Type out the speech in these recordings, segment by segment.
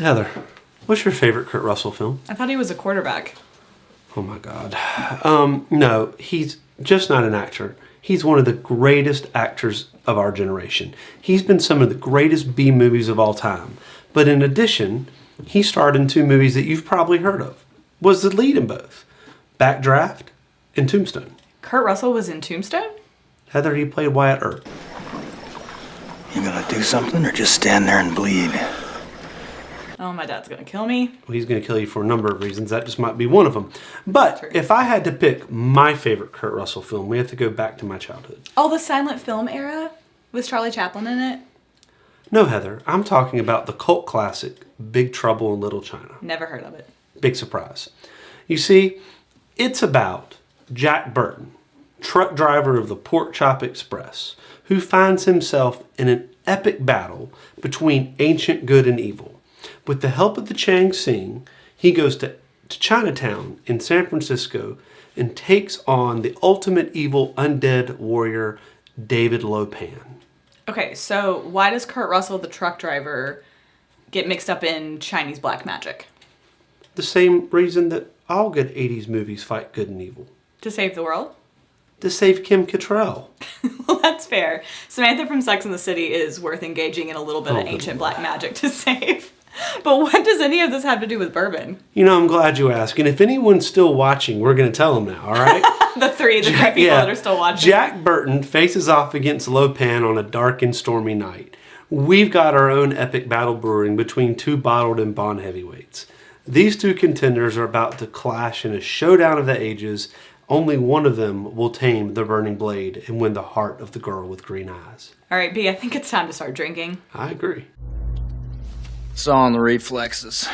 Heather, what's your favorite Kurt Russell film? I thought he was a quarterback. Oh my God. No, he's just not an actor. He's one of the greatest actors of our generation. He's been some of the greatest B movies of all time. But in addition, he starred in two movies that you've probably heard of. Was the lead in both. Backdraft and Tombstone. Kurt Russell was in Tombstone? Heather, he played Wyatt Earp. You gonna do something or just stand there and bleed? Oh, my dad's gonna kill me. Well, he's going to kill you for a number of reasons. That just might be one of them. But True. if I had to pick my favorite Kurt Russell film, we have to go back to my childhood. Oh, the silent film era? With Charlie Chaplin in it? No, Heather, I'm talking about the cult classic Big Trouble in Little China. Never heard of it. Big surprise. You see, it's about Jack Burton, truck driver of the Pork Chop Express, who finds himself in an epic battle between ancient good and evil. With the help of the Chang Sing, he goes to Chinatown in San Francisco and takes on the ultimate evil undead warrior, David Lo Pan. Okay, so why does Kurt Russell, the truck driver, get mixed up in Chinese black magic? The same reason that all good 80s movies fight good and evil. To save the world? To save Kim Cattrall. Well, that's fair. Samantha from Sex and the City is worth engaging in a little bit of ancient black magic to save. But what does any of this have to do with bourbon? You know, I'm glad you asked. And if anyone's still watching, we're going to tell them now, all right? the three people that are still watching. Jack Burton faces off against Lo Pan on a dark and stormy night. We've got our own epic battle brewing between two bottled and Bond heavyweights. These two contenders are about to clash in a showdown of the ages. Only one of them will tame the burning blade and win the heart of the girl with green eyes. All right, B, I think it's time to start drinking. I agree. It's all in the reflexes.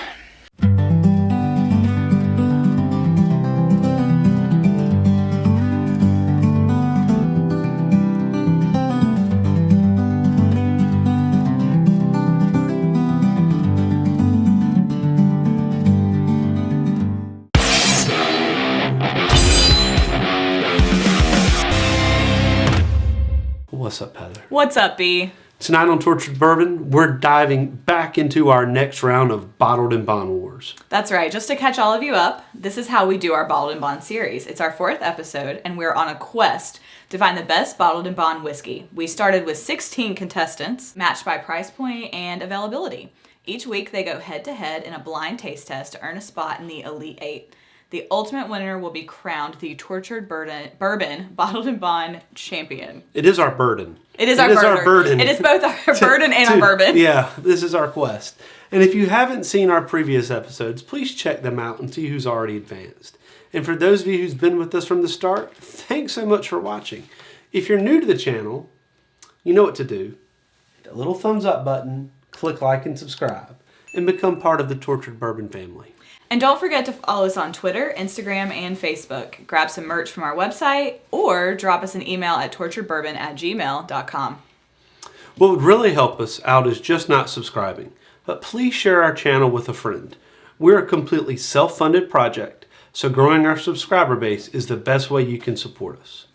What's up, Heather? What's up, B? Tonight on Tortured Bourbon, we're diving back into our next round of Bottled and Bond Wars. That's right. Just to catch all of you up, this is how we do our Bottled and Bond series. It's our 4th episode, and we're on a quest to find the best Bottled and Bond whiskey. We started with 16 contestants, matched by price point and availability. Each week, they go head-to-head in a blind taste test to earn a spot in the Elite 8. The ultimate winner will be crowned the Tortured Bourbon Bottled and Bond champion. It is our burden. It is our burden. It is both our burden and our bourbon. Yeah, this is our quest. And if you haven't seen our previous episodes, please check them out and see who's already advanced. And for those of you who's been with us from the start, thanks so much for watching. If you're new to the channel, you know what to do. Hit the little thumbs up button, click like and subscribe, and become part of the Tortured Bourbon family. And don't forget to follow us on Twitter, Instagram, and Facebook. Grab some merch from our website or drop us an email at torturedbourbon@gmail.com. What would really help us out is just not subscribing, but please share our channel with a friend. We're a completely self-funded project, so growing our subscriber base is the best way you can support us.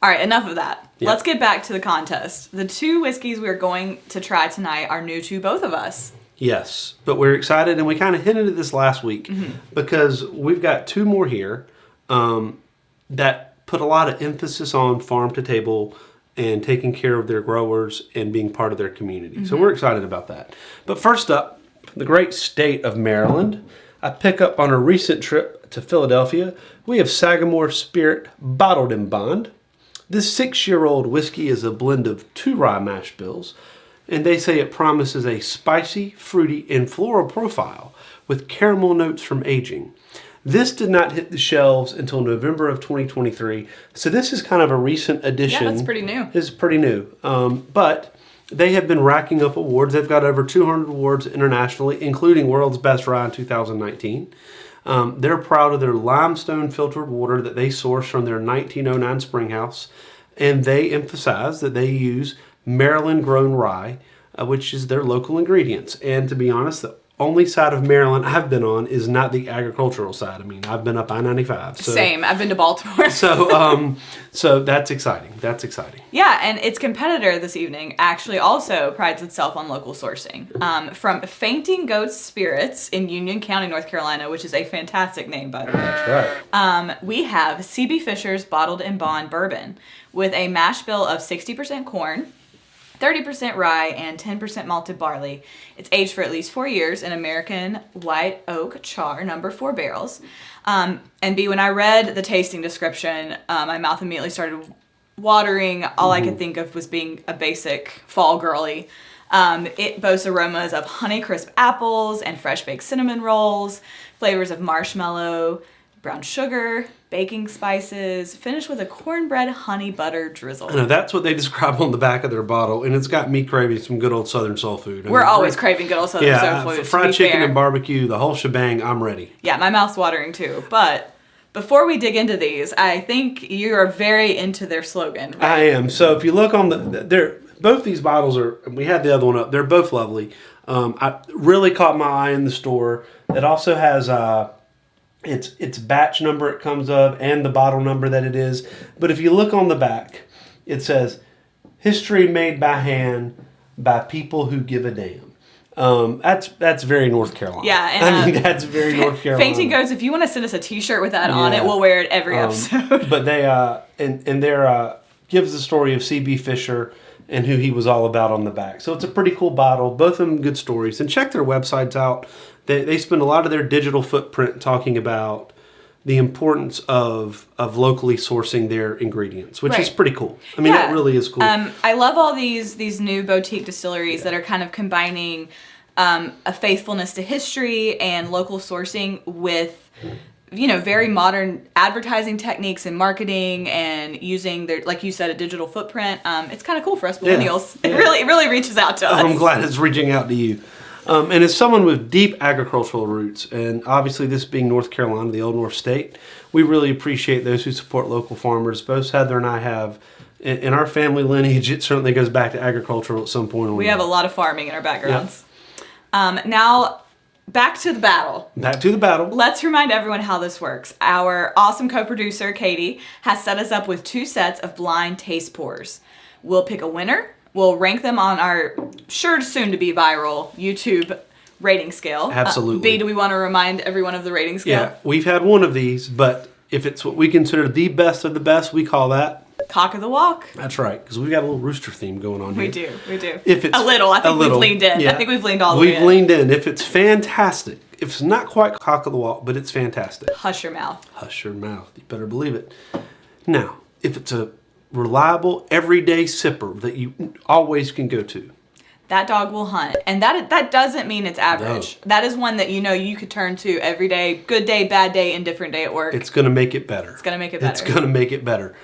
All right, enough of that. Yeah. Let's get back to the contest. The 2 whiskeys we're going to try tonight are new to both of us. Yes, but we're excited, and we kind of hinted at this last week because we've got 2 more here that put a lot of emphasis on farm to table and taking care of their growers and being part of their community. So we're excited about that. But first up, from the great state of Maryland, I pick up on a recent trip to Philadelphia. We have Sagamore Spirit Bottled and Bond. This 6-year-old whiskey is a blend of 2 rye mash bills, and they say it promises a spicy, fruity, and floral profile with caramel notes from aging. This did not hit the shelves until November of 2023, so this is kind of a recent addition. Yeah, that's pretty new. It's pretty new, but they have been racking up awards. They've got over 200 awards internationally, including World's Best Rye in 2019. They're proud of their limestone filtered water that they source from their 1909 springhouse, and they emphasize that they use Maryland-grown rye, which is their local ingredients. And to be honest, the only side of Maryland I've been on is not the agricultural side. I mean, I've been up I-95. So, Same. I've been to Baltimore. So that's exciting. That's exciting. Yeah, and its competitor this evening actually also prides itself on local sourcing. From Fainting Goats Spirits in Union County, North Carolina, which is a fantastic name, by the way. That's right. We have C.B. Fisher's Bottled in Bond Bourbon with a mash bill of 60% corn, 30% rye, and 10% malted barley. It's aged for at least 4 years in American white oak char, number 4 barrels. And B, when I read the tasting description, my mouth immediately started watering. All I could think of was being a basic fall girly. It boasts aromas of Honeycrisp apples and fresh baked cinnamon rolls, flavors of marshmallow, brown sugar, baking spices, finished with a cornbread honey butter drizzle. I know, that's what they describe on the back of their bottle, and it's got me craving some good old Southern soul food. We're always craving good old Southern soul food. Fried chicken and barbecue, the whole shebang, I'm ready. Yeah, my mouth's watering too. But before we dig into these, I think you are very into their slogan. Right? I am. So if you look on both these bottles are, we had the other one up, they're both lovely. I really caught my eye in the store. It also has its batch number it comes of and the bottle number that it is. But if you look on the back, it says, history made by hand by people who give a damn. That's very North Carolina. Yeah, and I mean, that's very North Carolina. Fainting Goats, if you want to send us a t-shirt with that on it, we'll wear it every episode. But they and their gives the story of C.B. Fisher and who he was all about on the back. So it's a pretty cool bottle. Both of them good stories. And check their websites out. They spend a lot of their digital footprint talking about the importance of locally sourcing their ingredients, which is pretty cool. I mean, it really is cool. I love all these new boutique distilleries that are kind of combining a faithfulness to history and local sourcing with, very modern advertising techniques and marketing and using their, like you said, a digital footprint. It's kind of cool for us millennials. Yeah. It really reaches out to us. I'm glad it's reaching out to you. And as someone with deep agricultural roots, and obviously this being North Carolina, the old North State, we really appreciate those who support local farmers. Both Heather and I have, in our family lineage, it certainly goes back to agricultural at some point. We have a lot of farming in our backgrounds. Yep. Now, back to the battle. Back to the battle. Let's remind everyone how this works. Our awesome co-producer, Katie, has set us up with 2 sets of blind taste pours. We'll pick a winner. We'll rank them on our soon-to-be viral YouTube rating scale. Absolutely. B, do we want to remind everyone of the rating scale? Yeah, we've had one of these, but if it's what we consider the best of the best, we call that Cock of the Walk. That's right, because we've got a little rooster theme going on here. We do. If it's a little, I think we've leaned in. Yeah. I think we've leaned all the way in. We've leaned in. If it's fantastic, if it's not quite Cock of the Walk, but it's fantastic. Hush your mouth. Hush your mouth. You better believe it. Now, if it's a reliable, everyday sipper that you always can go to, that dog will hunt. And that doesn't mean it's average. No. That is one that you could turn to every day, good day, bad day, indifferent day at work. It's going to make it better. It's going to make it better. It's going to make it better.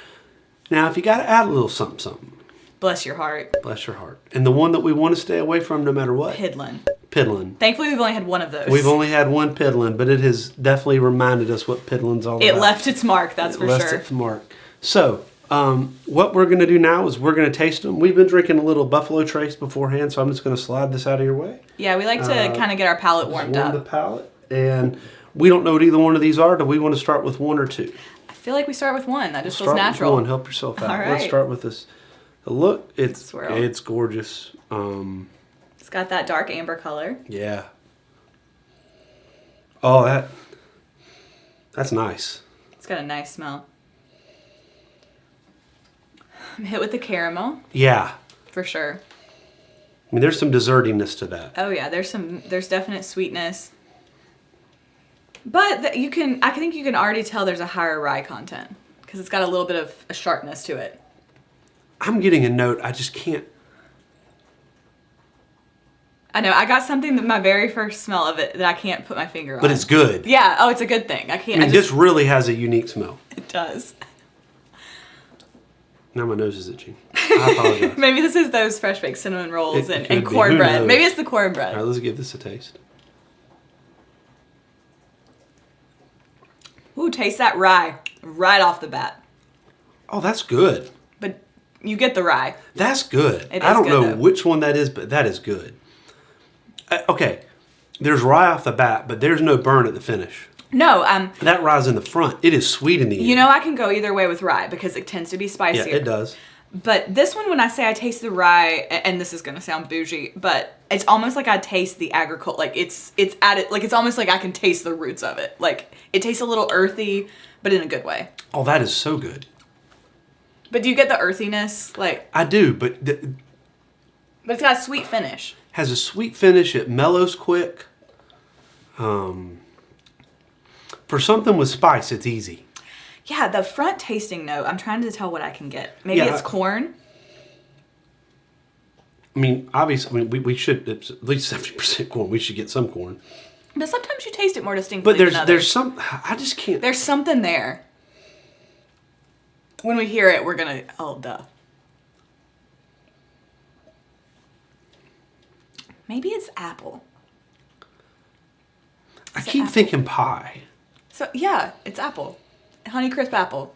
Now, if you got to add a little something. Bless your heart. Bless your heart. And the one that we want to stay away from no matter what. Piddlin. Thankfully, we've only had one of those. We've only had one piddlin, but it has definitely reminded us what piddlin's all about. It left its mark, that's for sure. It left its mark. So, what we're going to do now is we're going to taste them. We've been drinking a little Buffalo Trace beforehand, so I'm just going to slide this out of your way. Yeah, we like to kind of get our palate warmed up. Warm the palate. And we don't know what either one of these are. Do we want to start with one or two? I feel like we start with one. That just feels start natural. With one. Help yourself out. All right. Let's start with this. Look, it's gorgeous. It's got that dark amber color. Yeah. Oh, that's nice. It's got a nice smell. I'm hit with the caramel. Yeah. For sure. I mean, there's some dessertiness to that. Oh yeah, there's definite sweetness. But I think you can already tell there's a higher rye content because it's got a little bit of a sharpness to it. I'm getting a note. I just can't. I know. I got something that my very first smell of it that I can't put my finger on. But it's good. Yeah. Oh, it's a good thing. This really has a unique smell. It does. Now my nose is itching. I apologize. Maybe this is those fresh baked cinnamon rolls and cornbread. Maybe it's the cornbread. All right, let's give this a taste. Ooh, taste that rye right off the bat. Oh, that's good. But you get the rye. That's good. It is I don't know though. which one that is, but that is good. Okay, there's rye off the bat, but there's no burn at the finish. No, that rye's in the front. It is sweet in the end. You know, I can go either way with rye because it tends to be spicier. Yeah, it does. But this one, when I say I taste the rye, and this is going to sound bougie, but it's almost like I taste the agriculture. Like it's added. Like it's almost like I can taste the roots of it. Like it tastes a little earthy, but in a good way. Oh, that is so good. But do you get the earthiness? Like I do, but it's got a sweet finish. Has a sweet finish. It mellows quick. For something with spice, it's easy. Yeah, the front tasting note, I'm trying to tell what I can get. Maybe it's corn. I mean, obviously, we should, it's at least 70% corn. We should get some corn. But sometimes you taste it more distinctly But than others. there's some, I just can't. There's something there. When we hear it, we're going to, oh, duh. Maybe it's apple. I keep thinking pie. So, yeah, it's apple. Honeycrisp apple.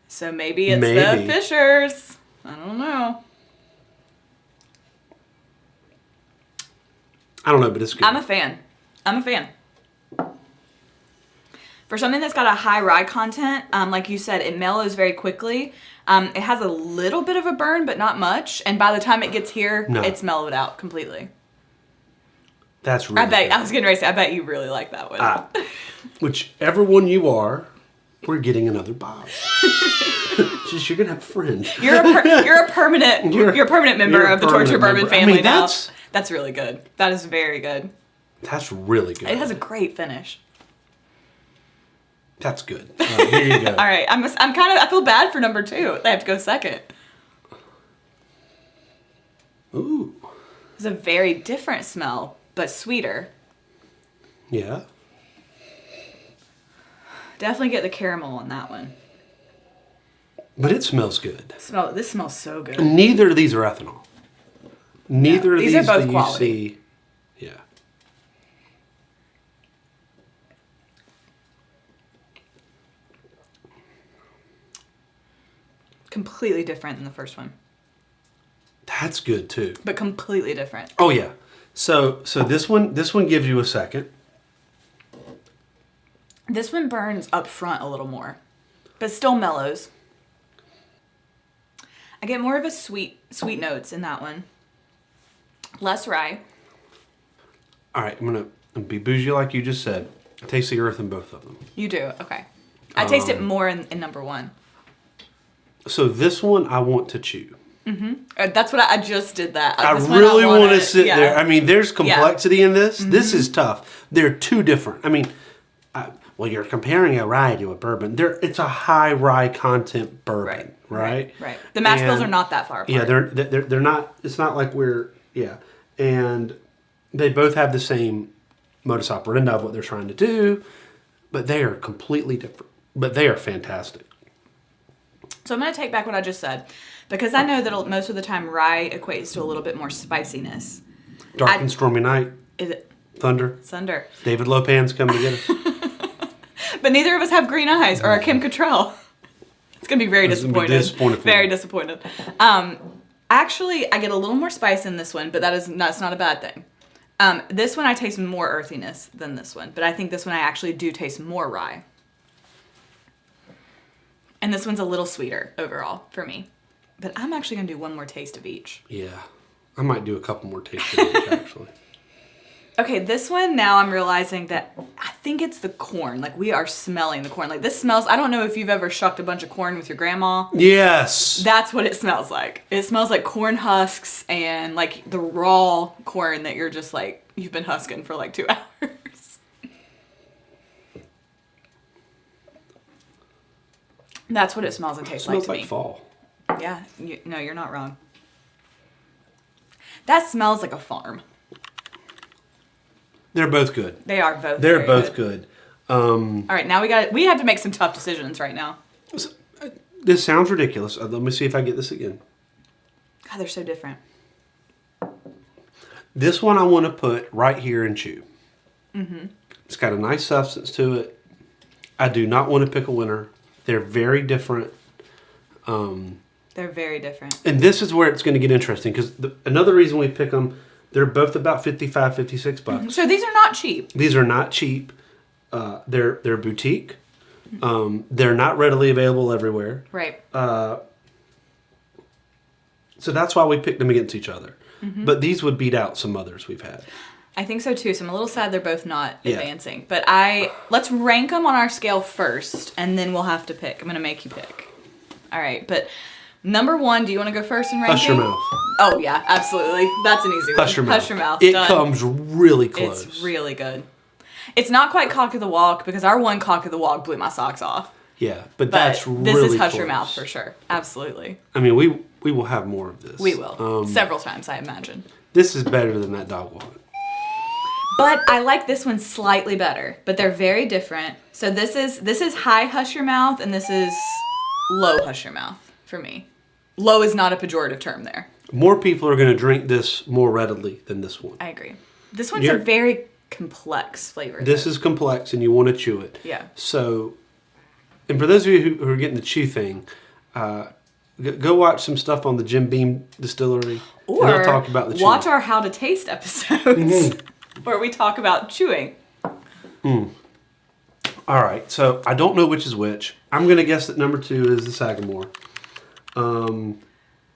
So maybe it's the Fishers. I don't know. I don't know, but it's good. I'm a fan. For something that's got a high rye content, like you said, it mellows very quickly. It has a little bit of a burn, but not much. And by the time it gets here, it's mellowed out completely. That's really good. I was getting ready to say, I bet you really like that one. Whichever one you are, we're getting another box. Just you're gonna have a friend. You're a permanent member of the Tortured Bourbon family now. That's really good. That is very good. That's really good. It has a great finish. That's good. Here you go. All right, I feel bad for number 2. They have to go second. Ooh. It's a very different smell, but sweeter. Yeah. Definitely get the caramel on that one. But it smells good. This smells so good. Neither of these are ethanol. Neither of these are both that quality. you see. Yeah. Completely different than the first one. That's good too. But completely different. Oh yeah. So this one gives you a second. This one burns up front a little more, but still mellows. I get more of a sweet notes in that one. Less rye. All right, I'm gonna be bougie like you just said. I taste the earth in both of them. You do? Okay. I taste it more in number 1. So this one I want to chew. Mm-hmm. That's what I just did that. I really want to sit there. I mean, there's complexity in this. Mm-hmm. This is tough. They're two different. I mean, well, you're comparing a rye to a bourbon. It's a high rye content bourbon, right? Right. The mash bills are not that far apart. Yeah, they're not. It's not like and they both have the same modus operandi of what they're trying to do, but they are completely different. But they are fantastic. So I'm going to take back what I just said, because I know that most of the time rye equates to a little bit more spiciness. Dark and stormy night. Is it? Thunder. David Lopan's coming to get us. But neither of us have green eyes or a Kim Cattrall. It's going to be very disappointed. Very disappointed. Actually, I get a little more spice in this one, but that's not a bad thing. This one I taste more earthiness than this one, but I think this one I actually do taste more rye. And this one's a little sweeter overall for me. But I'm actually going to do one more taste of each. Yeah. I might do a couple more tastes of each, actually. Okay, this one, now I'm realizing that I think it's the corn. Like, we are smelling the corn. Like, this smells, I don't know if you've ever shucked a bunch of corn with your grandma. Yes. That's what it smells like. It smells like corn husks and, like, the raw corn that you're just, like, you've been husking for, like, 2 hours. That's what it smells and tastes like to me. It smells like fall. Yeah. No, you're not wrong. That smells like a farm. They're both good. They are both. They're both good. All right, now we have to make some tough decisions right now. This sounds ridiculous. Let me see if I get this again. God, they're so different. This one I want to put right here and chew. Mm-hmm. It's got a nice substance to it. I do not want to pick a winner. They're very different. They're very different. And this is where it's going to get interesting, because another reason we pick them, They're both about $55, $56. So these are not cheap. These are not cheap. They're boutique. They're not readily available everywhere. Right. So that's why we picked them against each other. But these would beat out some others we've had. I think so too. So I'm a little sad they're both not Yeah. advancing. But let's rank them on our scale first, and then we'll have to pick. I'm going to make you pick. All right. But number 1, do you want to go first in ranking? Hush your mouth. Oh, yeah. Absolutely. That's an easy one. Hush your mouth. Hush your mouth. It Done. comes really close. It's really good. It's not quite cock of the walk because our one cock of the walk blew my socks off. Yeah, but But that's really this is hush close. your mouth for sure. Absolutely. I mean, we will have more of this. We will. Several times, I imagine. This is better than that dog walk. But I like this one slightly better. But they're very different. So this is high hush your mouth, and this is low hush your mouth for me. Low is not a pejorative term there. More people are going to drink this more readily than this one. I agree. This one's a very complex flavor. This is complex, and you want to chew it. Yeah. So, and for those of you who are getting the chew thing, go watch some stuff on the Jim Beam Distillery. Or and they'll talk about the chew. watch our How to Taste episodes where we talk about chewing. All right, so I don't know which is which. I'm going to guess that number 2 is the Sagamore. I'm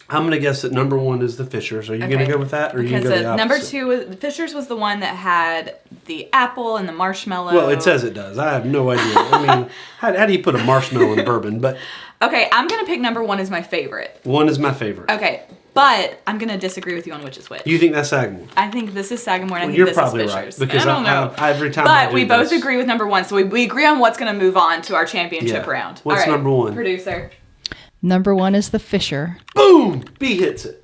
going to guess that number 1 is the Fishers. Are you going to go with that, or are you going to go the opposite? Number 2, the Fishers was the one that had the apple and the marshmallow. Well, it says it does. I have no idea. I mean, how do you put a marshmallow in bourbon? But okay, I'm going to pick number 1 as my favorite. 1 is my favorite. Okay, but I'm going to disagree with you on which is which. You think that's Sagamore? I think this is Sagamore, and I think You're this probably is right, Fishers. because I don't know. every time I But do we both this- agree with number 1, so we agree on what's going to move on to our championship Yeah. round. What's All right, number 1? Producer. Number 1 is the Fisher. Boom! B hits it.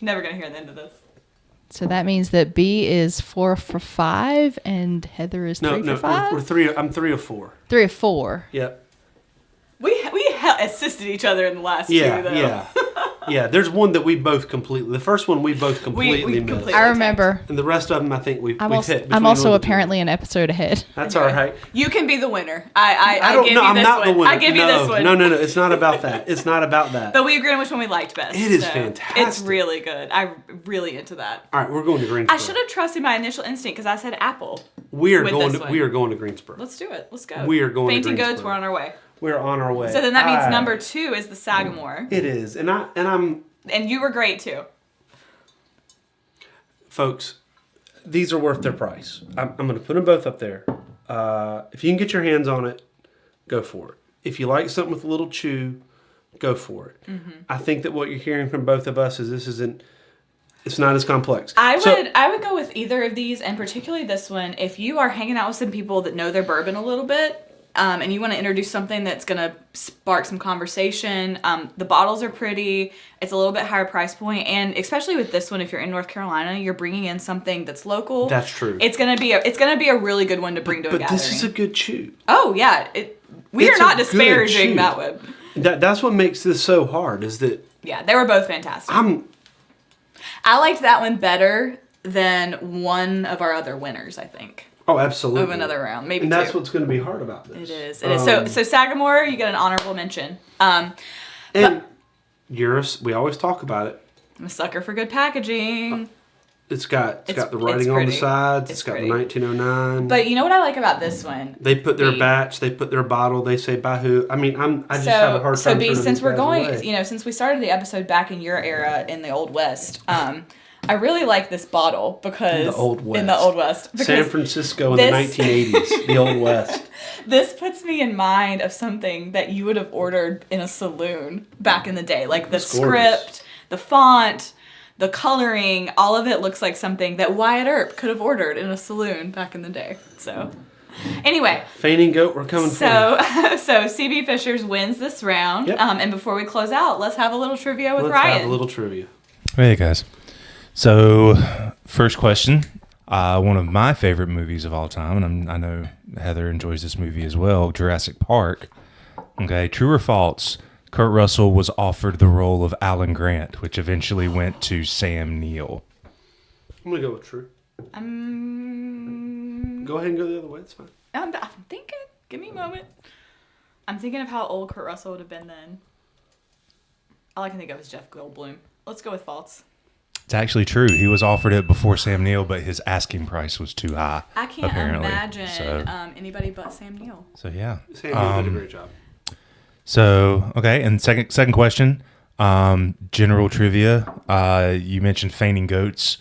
Never going to hear the end of this. So that means that B is 4 for 5 and Heather is 3 for 5? We're 3. I'm 3 of 4. 3 or 4. Yep. We assisted each other in the last Yeah, two, though. yeah. Yeah, there's one that we both completely... The first one we both completely missed. completely- I remember. And the rest of them, I think we've I'm hit. also, between I'm one also and two. apparently an episode ahead. That's all right. You can be the winner. I don't give know. you I'm this not one. the winner. I give you this one. No. It's not about that. It's not about that. But we agree on which one we liked best. It is so fantastic. It's really good. I'm really into that. All right, we're going to Greensboro. I should have trusted my initial instinct because I said apple. We are with going. this To, one. we are going to Greensboro. Let's do it. Let's go. We are going to Fainting Goats, Greensboro. we're on our way. We're on our way. So then that means All right. number 2 is the Sagamore. It is, and I'm. And you were great too. Folks, these are worth their price. I'm going to put them both up there. If you can get your hands on it, go for it. If you like something with a little chew, go for it. Mm-hmm. I think that what you're hearing from both of us is this isn't. It's not as complex. I would go with either of these, and particularly this one. If you are hanging out with some people that know their bourbon a little bit, and you want to introduce something that's going to spark some conversation, the bottles are pretty. It's a little bit higher price point, and especially with this one, if you're in North Carolina, you're bringing in something that's local. That's true. It's gonna be a really good one to bring to a but gathering. this is a good chew. Oh yeah, we It's are not a good disparaging chew. that one. That's what makes this so hard. Is that Yeah, they were both fantastic. I liked that one better than one of our other winners, I think. Oh, absolutely. Of another round, maybe And that's two. what's going to be hard about this. It is. It is. So Sagamore, you get an honorable mention. And we always talk about it. I'm a sucker for good packaging. It's got the it's writing on the pretty. sides. It's It's got pretty. the 1909. But you know what I like about this one? They put their B. batch. They put their bottle. They say by who. I mean, I just have a hard time. So B, turning since these we're guys going, away. since we started the episode back in your era in the Old West, I really like this bottle because In the Old West. because San Francisco in the this- 1980s, the Old West. This puts me in mind of something that you would have ordered in a saloon back in the day, like the It's gorgeous. script, the font, the coloring. All of it looks like something that Wyatt Earp could have ordered in a saloon back in the day. So, anyway. Fainting Goat, we're coming for you. So CB Fishers wins this round. Yep. And before we close out, let's have a little trivia with Let's Ryan. have a little trivia. Hey guys. So, first question. One of my favorite movies of all time, and I know Heather enjoys this movie as well, Jurassic Park. Okay, true or false, Kurt Russell was offered the role of Alan Grant, which eventually went to Sam Neill. I'm going to go with true. Go ahead and go the other way. It's fine. I'm thinking. Give me a moment. I'm thinking of how old Kurt Russell would have been then. All I can think of is Jeff Goldblum. Let's go with false. It's actually true. He was offered it before Sam Neill, but his asking price was too high. I can't apparently. imagine anybody but Sam Neill. So yeah, Sam Neill did a great job. So okay, and second question, general trivia. You mentioned Fainting Goats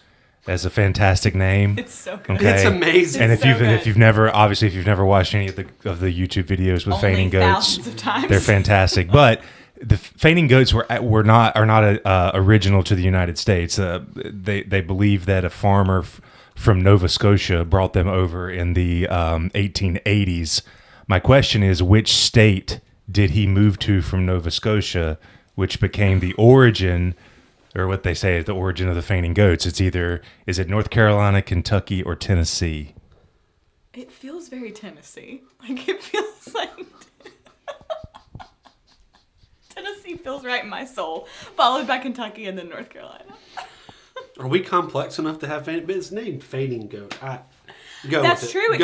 as a fantastic name. It's so good. Okay. It's amazing. And It's so if you've never watched any of the YouTube videos with Only Fainting Goats, thousands of times. they're fantastic. But the Fainting Goats are not original to the United States. They believe that a farmer from Nova Scotia brought them over in the 1880s. My question is, which state did he move to from Nova Scotia, which became the origin, or what they say is the origin of the Fainting Goats? Is it North Carolina, Kentucky, or Tennessee? It feels very Tennessee. Like, it feels like... Tennessee feels right in my soul, followed by Kentucky and then North Carolina. Are we complex enough to have Fainting? But it's named Fainting Goat. That's true.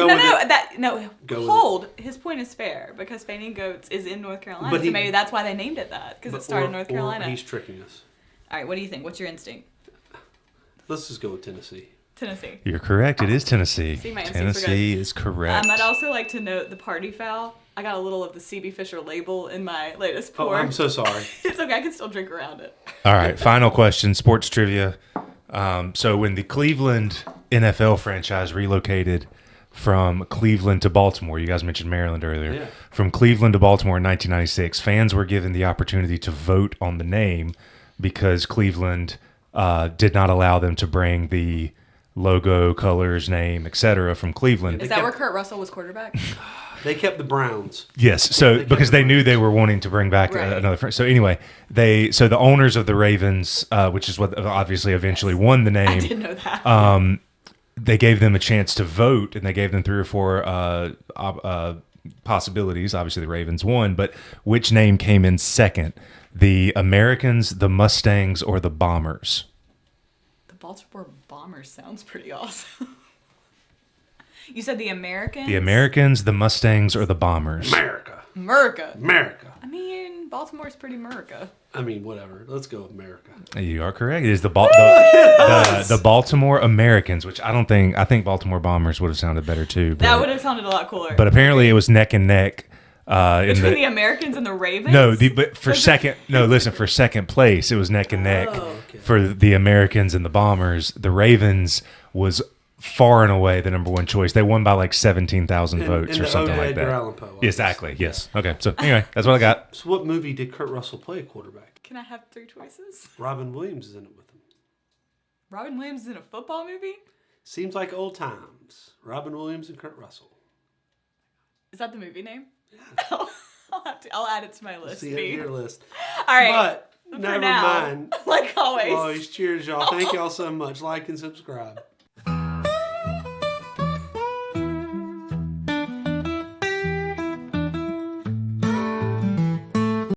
Hold. His point is fair because Fainting Goats is in North Carolina, so maybe that's why they named it that, because it started in North Carolina. Or he's tricking us. All right, what do you think? What's your instinct? Let's just go with Tennessee. Tennessee. You're correct. It is Tennessee. See, my instincts were Tennessee is correct. I'd also like to note the party foul. I got a little of the C.B. Fisher label in my latest pour. Oh, I'm so sorry. It's okay. I can still drink around it. All right, final question, sports trivia. So when the Cleveland NFL franchise relocated from Cleveland to Baltimore, you guys mentioned Maryland earlier. Yeah. From Cleveland to Baltimore in 1996, fans were given the opportunity to vote on the name because Cleveland did not allow them to bring the logo, colors, name, etc. from Cleveland. Is that where Kurt Russell was quarterback? They kept the Browns. Yes, so because they knew they were wanting to bring back another friend. So anyway, so the owners of the Ravens, which is what obviously eventually won the name. I didn't know that. They gave them a chance to vote, and they gave them 3 or 4 possibilities. Obviously, the Ravens won, but which name came in second? The Americans, the Mustangs, or the Bombers? The Baltimore Bombers sounds pretty awesome. You said the Americans? The Americans, the Mustangs, or the Bombers? America. I mean, Baltimore's pretty America. I mean, whatever. Let's go with America. You are correct. It is the Baltimore Americans, which I think Baltimore Bombers would have sounded better too. That would have sounded a lot cooler. But apparently it was neck and neck. Between the Americans and the Ravens? No, for second place, it was neck and neck. Okay. For the Americans and the Bombers. The Ravens was far and away the number one choice. They won by like 17,000 votes or something like that. Allan Poe, Exactly. Yes. Okay. So anyway, that's what I got. So what movie did Kurt Russell play a quarterback? Can I have 3 choices? Robin Williams is in it with him. Robin Williams is in a football movie? Seems like old times. Robin Williams and Kurt Russell. Is that the movie name? Yeah. I'll add it to my list. See it in your list. All right. But never now, mind. Like always. Cheers, y'all. Thank y'all so much. Like and subscribe.